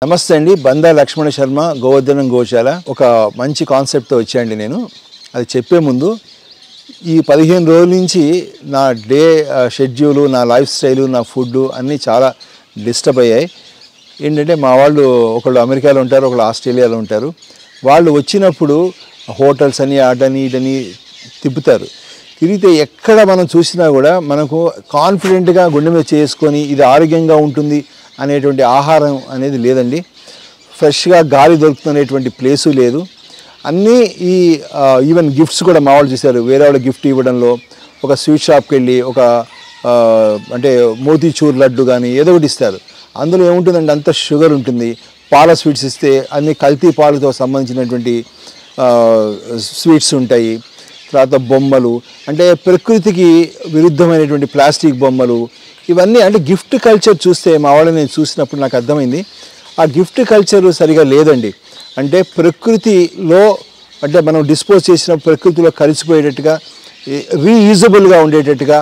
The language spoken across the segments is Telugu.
నమస్తే అండి. బందా లక్ష్మణ శర్మ గోవర్ధనం గోశాల ఒక మంచి కాన్సెప్ట్తో వచ్చాయండి. నేను అది చెప్పే ముందు ఈ 15 రోజుల నుంచి నా డే షెడ్యూలు, నా లైఫ్ స్టైలు, నా ఫుడ్ అన్నీ చాలా డిస్టర్బ్ అయ్యాయి. ఏంటంటే మా వాళ్ళు ఒకళ్ళు అమెరికాలో ఉంటారు, ఒకళ్ళు ఆస్ట్రేలియాలో ఉంటారు. వాళ్ళు వచ్చినప్పుడు హోటల్స్ అని అటని ఇటని తిప్పుతారు. తిరిగితే ఎక్కడ మనం చూసినా కూడా మనకు కాన్ఫిడెంట్గా గుండె మీద చేసుకొని ఇది ఆరోగ్యంగా ఉంటుంది అనేటువంటి ఆహారం అనేది లేదండి. ఫ్రెష్గా గాలి దొరుకుతున్నటువంటి ప్లేసు లేదు. అన్నీ ఈ ఈవెన్ గిఫ్ట్స్ కూడా మా వాళ్ళు చూశారు. వేరే వాళ్ళు గిఫ్ట్ ఇవ్వడంలో ఒక స్వీట్ షాప్కి వెళ్ళి ఒక అంటే మోతీచూర్ లడ్డు కానీ ఏదో ఒకటి ఇస్తారు. అందులో ఏముంటుందంటే అంత షుగర్ ఉంటుంది. పాల స్వీట్స్ ఇస్తే అన్ని కల్తీ పాలతో సంబంధించినటువంటి స్వీట్స్ ఉంటాయి. తర్వాత బొమ్మలు అంటే ప్రకృతికి విరుద్ధమైనటువంటి ప్లాస్టిక్ బొమ్మలు, ఇవన్నీ అంటే గిఫ్ట్ కల్చర్ చూస్తే మా వాళ్ళు నేను చూసినప్పుడు నాకు అర్థమైంది ఆ గిఫ్ట్ కల్చర్ సరిగా లేదండి. అంటే ప్రకృతిలో అంటే మనం డిస్పోజ్ చేసిన ప్రకృతిలో కలిసిపోయేటట్టుగా రీయూజబుల్గా ఉండేటట్టుగా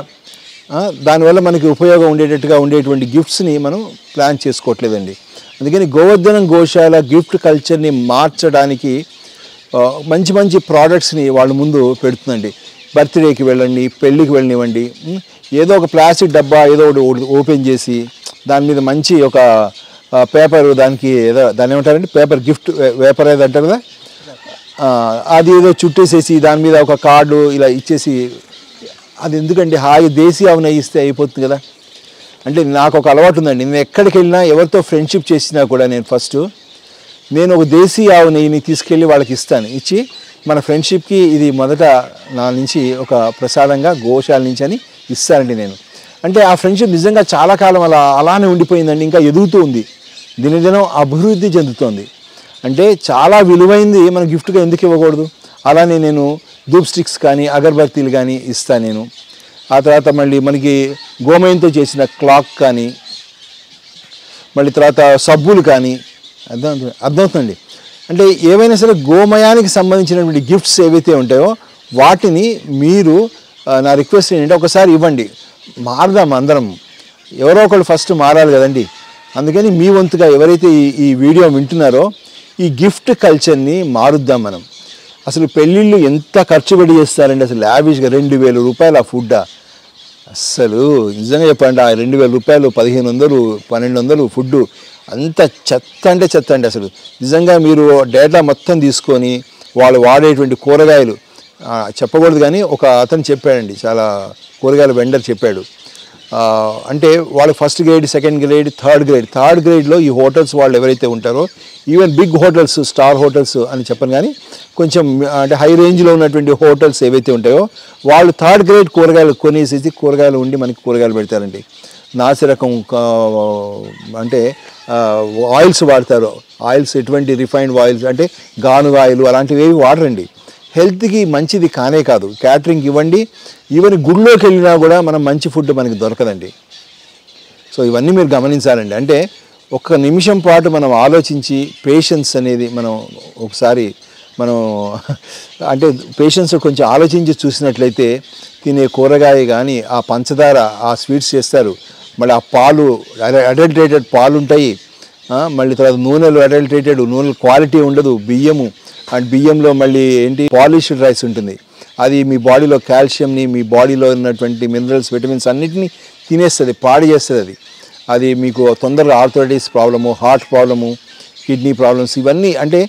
దానివల్ల మనకి ఉపయోగం ఉండేటట్టుగా ఉండేటువంటి గిఫ్ట్స్ని మనం ప్లాన్ చేసుకోవట్లేదండి. అందుకని గోవర్ధనం గోశాల గిఫ్ట్ కల్చర్ని మార్చడానికి మంచి మంచి ప్రోడక్ట్స్ని వాళ్ళ ముందు పెడుతుందండి. బర్త్డేకి వెళ్ళండి, పెళ్ళికి వెళ్ళనివ్వండి, ఏదో ఒక ప్లాస్టిక్ డబ్బా ఏదో ఒకటి ఓపెన్ చేసి దాని మీద మంచి ఒక పేపర్, దానికి ఏదో దాన్ని ఏమంటారంటే పేపర్ గిఫ్ట్ పేపర్ ఏదో అంటారు కదా, అది ఏదో చుట్టేసేసి దాని మీద ఒక కార్డు ఇలా ఇచ్చేసి, అది ఎందుకండి హాయి దేశీ ఆవు నెయ్యి ఇస్తే అయిపోతుంది కదా. అంటే నాకు ఒక అలవాటు ఉందండి. నేను ఎక్కడికి వెళ్ళినా ఎవరితో ఫ్రెండ్షిప్ చేసినా కూడా నేను ఒక దేశీ ఆవు నెయ్యిని తీసుకెళ్ళి వాళ్ళకి ఇస్తాను. ఇచ్చి మన ఫ్రెండ్షిప్కి ఇది మొదట నా నుంచి ఒక ప్రసాదంగా గోశాల నుంచి అని ఇస్తానండి నేను. అంటే ఆ ఫ్రెండ్షిప్ నిజంగా చాలా కాలం అలానే ఉండిపోయిందండి. ఇంకా ఎదుగుతూ ఉంది, దినదినం అభివృద్ధి చెందుతోంది. అంటే చాలా విలువైంది మనం గిఫ్ట్గా ఎందుకు ఇవ్వకూడదు? అలానే నేను ధూప్ స్టిక్స్ కానీ అగరబత్తీలు కానీ ఇస్తాను నేను. ఆ తర్వాత మళ్ళీ మనకి గోమయంతో చేసిన క్లాక్ కానీ, మళ్ళీ తర్వాత సబ్బులు కానీ, అర్థమవుతుందండి. అంటే ఏవైనా సరే గోమయానికి సంబంధించినటువంటి గిఫ్ట్స్ ఏవైతే ఉంటాయో వాటిని మీరు నా రిక్వెస్ట్ ఏంటంటే ఒకసారి ఇవ్వండి. మారదాం అందరం, ఎవరో ఒకళ్ళు ఫస్ట్ మారాలి కదండి. అందుకని మీ వంతుగా ఎవరైతే ఈ వీడియో వింటున్నారో ఈ గిఫ్ట్ కల్చర్ని మారుద్దాం మనం. అసలు పెళ్ళిళ్ళు ఎంత ఖర్చు పెట్టి చేస్తారండి, అసలు లావిష్గా 2000 రూపాయలు ఆ ఫుడ్. అస్సలు నిజంగా చెప్పండి, ఆ 2000 రూపాయలు 1500 1200 ఫుడ్ అంత చెత్త అంటే చెత్త అండి. అసలు నిజంగా మీరు డేటా మొత్తం తీసుకొని వాళ్ళు వాడేటువంటి కూరగాయలు చెప్పకూడదు కానీ ఒక అతను చెప్పాడండి, చాలా కూరగాయల వెండర్ చెప్పాడు. అంటే వాళ్ళు first grade, second grade, third గ్రేడ్లో ఈ హోటల్స్ వాళ్ళు ఎవరైతే ఉంటారో, even big hotels, star hotels అని చెప్పను కానీ కొంచెం అంటే హై రేంజ్లో ఉన్నటువంటి హోటల్స్ ఏవైతే ఉంటాయో వాళ్ళు థర్డ్ గ్రేడ్ కూరగాయలు కొనేసేసి కూరగాయలు ఉండి మనకి కూరగాయలు పెడతారండి. నాసిరకం అంటే ఆయిల్స్ వాడతారు. ఆయిల్స్ ఎటువంటి రిఫైన్డ్ ఆయిల్స్ అంటే గానుగ ఆయిల్ అలాంటివి ఏవి వాడరండి. హెల్త్కి మంచిది కానే కాదు. క్యాటరింగ్ ఇవ్వండి, ఈవెన్ గుడిలోకి వెళ్ళినా కూడా మనం మంచి ఫుడ్ మనకి దొరకదండి. సో ఇవన్నీ మీరు గమనించాలండి. అంటే ఒక్క నిమిషం పాటు మనం ఆలోచించి పేషెన్స్ అనేది మనం ఒకసారి అంటే పేషెన్స్ కొంచెం ఆలోచించి చూసినట్లయితే తినే కూరగాయ కానీ ఆ పంచదార, ఆ స్వీట్స్ చేస్తారు, మళ్ళీ ఆ పాలు అడల్టరేటెడ్ పాలు ఉంటాయి, మళ్ళీ తర్వాత నూనెలు అడల్టరేటెడ్, నూనెలు క్వాలిటీ ఉండదు, బియ్యము అండ్ బియ్యంలో మళ్ళీ ఏంటి పాలిష్డ్ రైస్ ఉంటుంది. అది మీ బాడీలో కాల్షియంని, మీ బాడీలో ఉన్నటువంటి మినరల్స్, విటమిన్స్ అన్నిటినీ తినేస్తుంది, పాడు చేస్తుంది. అది మీకు తొందరగా arthritis problem, heart problem, kidney problems, ఇవన్నీ అంటే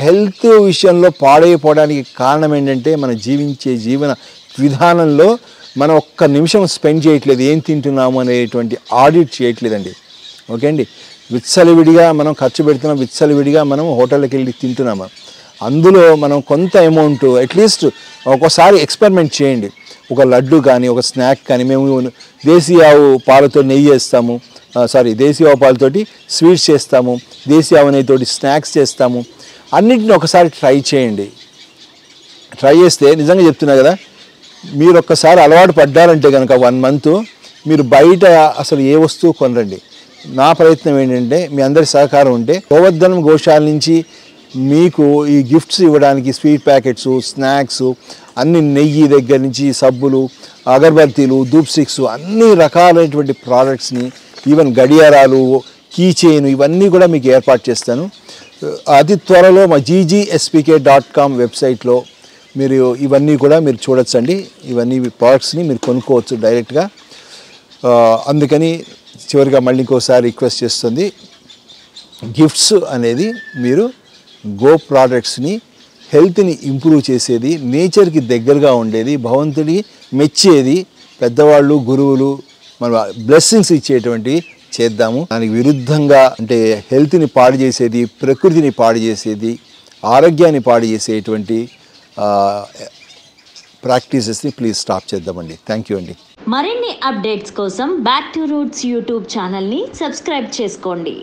హెల్త్ విషయంలో పాడైపోవడానికి కారణం ఏంటంటే మన జీవించే జీవన విధానంలో మనం ఒక్క నిమిషం స్పెండ్ చేయట్లేదు, ఏం తింటున్నాము అనేటువంటి ఆడిట్ చేయట్లేదండి. ఓకే అండి, విచ్చలవిడిగా మనం ఖర్చు పెడుతున్నాం, విచ్చలవిడిగా మనం హోటల్కి వెళ్ళి తింటున్నాము. అందులో మనం కొంత అమౌంట్ అట్లీస్ట్ ఒక్కోసారి ఎక్స్పెరిమెంట్ చేయండి. ఒక లడ్డు కానీ ఒక స్నాక్ కానీ, మేము దేశీ ఆవు పాలతో నెయ్యి చేస్తాము, దేశీ ఆవు పాలతోటి స్వీట్స్ చేస్తాము, దేశీ ఆవు నెయ్యితోటి స్నాక్స్ చేస్తాము. అన్నింటిని ఒకసారి ట్రై చేయండి. ట్రై చేస్తే నిజంగా చెప్తున్నా కదా, మీరు ఒక్కసారి అలవాటు పడ్డారంటే కనుక 1 మంత్ మీరు బయట అసలు ఏ వస్తువు కొనరండి. నా ప్రయత్నం ఏంటంటే మీ అందరి సహకారం ఉంటే గోవర్ధనం గోశాల నుంచి మీకు ఈ గిఫ్ట్స్ ఇవ్వడానికి స్వీట్ ప్యాకెట్స్, స్నాక్స్ అన్ని, నెయ్యి దగ్గర నుంచి సబ్బులు, అగరబత్తీలు, ధూప్ స్టిక్స్, అన్ని రకాలైనటువంటి ప్రోడక్ట్స్ని, ఈవెన్ గడియారాలు, కీ చైన్ ఇవన్నీ కూడా మీకు ఏర్పాటు చేస్తాను. అతి త్వరలో మా ggspk.com వెబ్సైట్లో మీరు ఇవన్నీ కూడా మీరు చూడొచ్చండి. ఇవన్నీ ప్రోడక్ట్స్ని మీరు కొనుక్కోవచ్చు డైరెక్ట్గా. అందుకని చివరిగా మళ్ళీ ఇంకోసారి రిక్వెస్ట్ చేస్తుంది, గిఫ్ట్స్ అనేది మీరు గో ప్రోడక్ట్స్ని హెల్త్ని ఇంప్రూవ్ చేసేది, నేచర్కి దగ్గరగా ఉండేది, భగవంతుడి మెచ్చేది, పెద్దవాళ్ళు గురువులు మన బ్లెస్సింగ్స్ ఇచ్చేటువంటి చేద్దాము. దానికి విరుద్ధంగా అంటే హెల్త్ని పాడు చేసేది, ప్రకృతిని పాడు చేసేది, ఆరోగ్యాన్ని పాడు చేసేటువంటి ప్రాక్టీసెస్ని ప్లీజ్ స్టాప్ చేద్దామండి. థ్యాంక్ యూ అండి. మరిన్ని అప్డేట్స్ కోసం బ్యాక్ టు రూట్స్ యూట్యూబ్ ఛానల్ని సబ్స్క్రైబ్ చేసుకోండి.